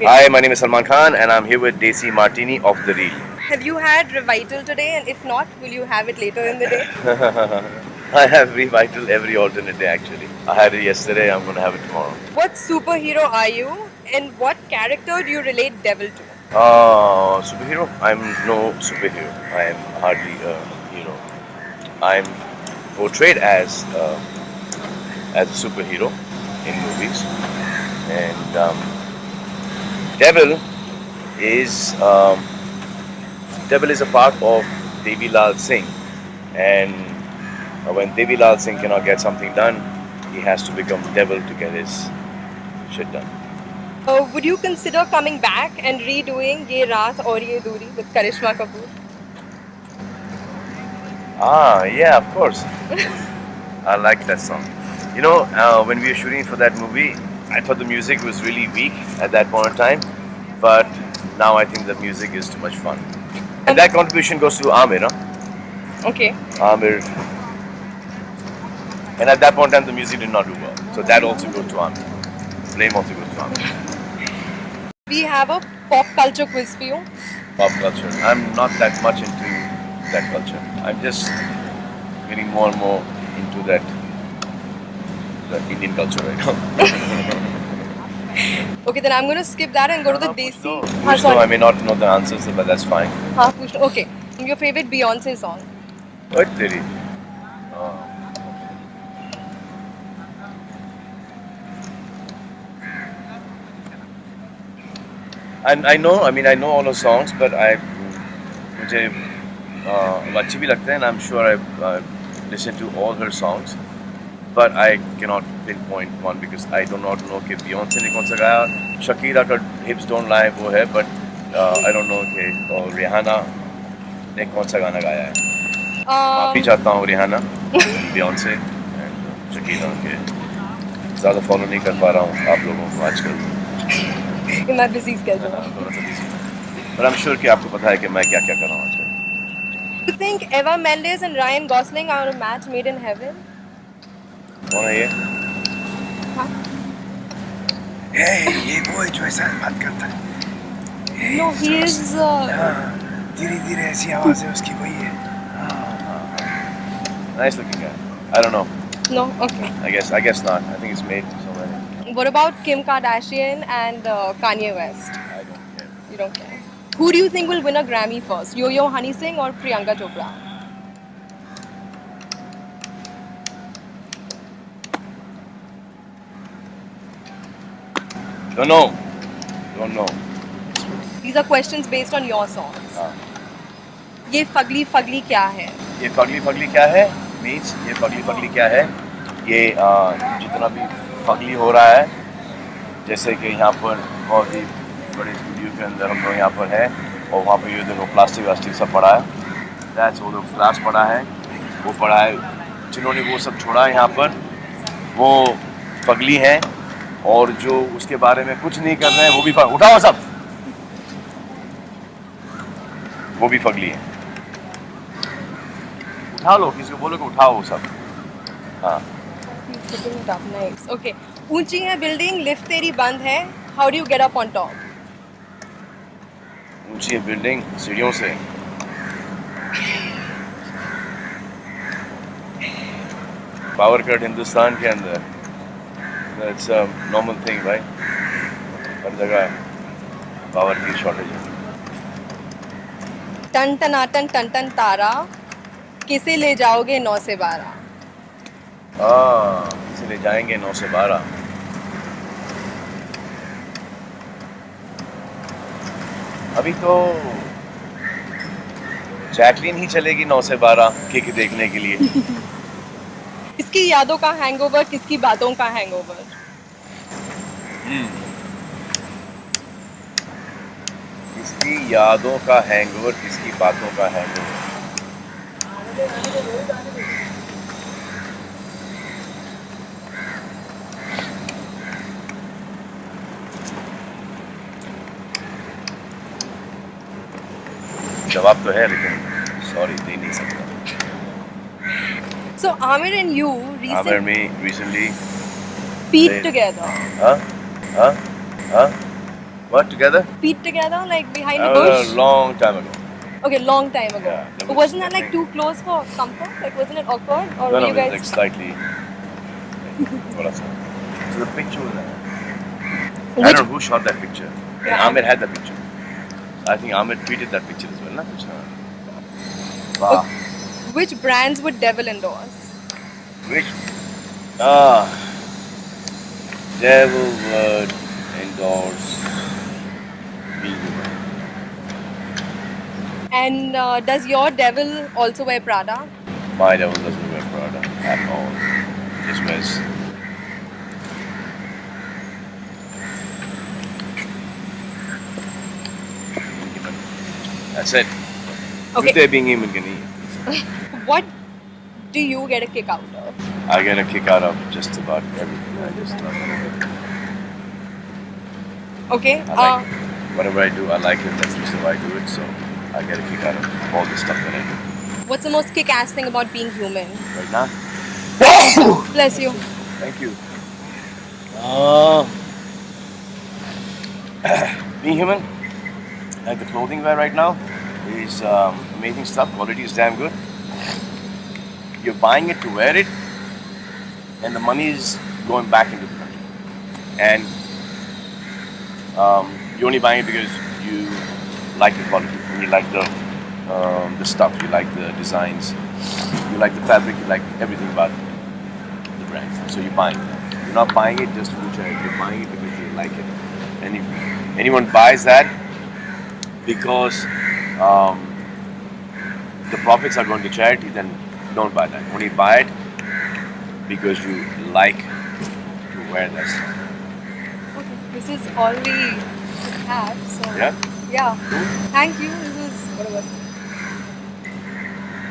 Hi, my name is Salman Khan, and I'm here with Desi Martini of The Reel. Have you had Revital today? And if not, will you have it later in the day? I have Revital every alternate day actually. I had it yesterday, I'm gonna have it tomorrow. What superhero are you? And what character do you relate Devil to? Superhero? I'm no superhero. I am hardly a hero. I'm portrayed as a superhero in movies, and Devil is Devil is a part of Devi Lal Singh, and when Devi Lal Singh cannot get something done, he has to become devil to get his shit done. Would you consider coming back and redoing Ye Raat Aur Ye Doori with Karishma Kapoor? Yeah, of course. I like that song. When we were shooting for that movie, I thought the music was really weak at that point in time, but now I think the music is too much fun. And that contribution goes to Amir, huh? Okay. Amir. And at that point in time, the music did not do well. So that also goes to Amir. Blame also goes to Amir. We have a pop culture quiz for you. Pop culture. I'm not that much into that culture. I'm just getting more and more into the Indian culture right now. Okay, then I'm going to skip that and go to the Push Desi. Push though. I may not know the answers, but that's fine. Okay. Your favorite Beyonce song? What theory? And I know all the songs, but मुझे अच्छी भी लगते हैं, and I'm sure I've listened to all her songs, but I cannot pinpoint one because I do not know कि Beyonce ने कौन सा गाया. Shakira का Hips Don't Lie वो है, but I don't know कि और Rihanna ने कौन सा गाना गाया है. माफी चाहता हूँ Rihanna, Beyonce and Shakira के ज़्यादा फॉलो नहीं कर पा रहा हूँ आप लोगों को आजकल. In my busy schedule. But I'm sure कि आपको पता है कि मैं क्या क्या कर रहा हूँ आजकल. Do you think Eva Mendes and Ryan Gosling are a match made in heaven? कौन है ये? Huh? ये वो है जो ऐसा बात करता है. No, he is. धीरे धीरे ऐसी आवाज है उसकी वही है. Nice looking guy. I don't know. No, okay. I guess not. I think it's made somewhere. What about Kim Kardashian and Kanye West? I don't care. You don't care. Who do you think will win a Grammy first? Yo-Yo Honey Singh or Priyanka Chopra? Don't know. These are questions based on your songs. हाँ. ये Fugly Fugly क्या है? ये Fugly Fugly क्या है? Means ये Fugly Fugly क्या है? ये जितना भी फगली हो रहा है, जैसे कि यहाँ पर बहुत ही बड़े स्टूडियो के अंदर हम लोग यहाँ पर है और वहाँ पर ये देखो प्लास्टिक वास्टिक सब पड़ा है. दैट्स वो ग्लास पड़ा है, वो पड़ा है. जिन्होंने वो सब छोड़ा यहाँ पर वो फगली हैं, और जो उसके बारे में कुछ नहीं कर रहे हैं वो भी उठाओ सब, वो भी फगली है. उठा लो, किसी को बोलो कि उठाओ वो सब. हाँ. Nice. Okay. ऊंची है बिल्डिंग, लिफ्ट तेरी बंद है. How do you get up on top? ऊंची है बिल्डिंग, सीढ़ियों से. पावर कट हिंदुस्तान के अंदर, that's a normal thing, right? हर जगह पावर की शॉर्टेज है. टन टनाटन टन टन तारा, किसे ले जाओगे 9 से 12? किसे ले जाएंगे 9 से 12? अभी तो जैकलीन ही चलेगी 9 से 12 किक देखने के लिए. किसकी यादों का हैंगओवर, किसकी बातों का हैंगओवर? किसकी यादों का हैंगओवर, किसकी बातों का हैंगओवर? जवाब तो है लेकिन सॉरी दे नहीं सकता. So Amir and you Amir and me recently peaked together. Huh? What together? Feet together, like behind a A bush? long time ago. Okay, long time ago. Yeah, there was Wasn't that like nothing. too close for comfort? Like, wasn't it awkward? Or No, were no, you it's guys? like slightly. What else? So the picture was there. I Which, don't know who shot that picture. And Yeah. Ahmed had that picture. I think Ahmed tweeted that picture as well. Na? Wow. which brands would Devil endorse? Which? Ah, devil would endorse being human. And does your Devil also wear Prada? My devil doesn't wear Prada at all. Just wears. Human. That's it. Okay. Today being human can eat. What do you get a kick out of? I get a kick out of just about everything. I just love it. Okay. I like whatever I do, I like it. That's the reason why I do it. So I get a kick out of all the stuff that I do. What's the most kick-ass thing about being human? Right now? Bless you. Thank you. Being human, like the clothing wear right now, is amazing stuff. Quality is damn good. You're buying it to wear it, and the money is going back into the country. And you're only buying it because you like the quality, and you like the stuff, you like the designs, you like the fabric, you like everything about the brand. So you're buying it. You're not buying it just to do charity. You're buying it because you like it. And if anyone buys that because the profits are going to charity, then don't buy that. Only buy it because you like to wear that stuff. Okay. This is all we have. So Yeah? yeah. Thank you. This is whatever.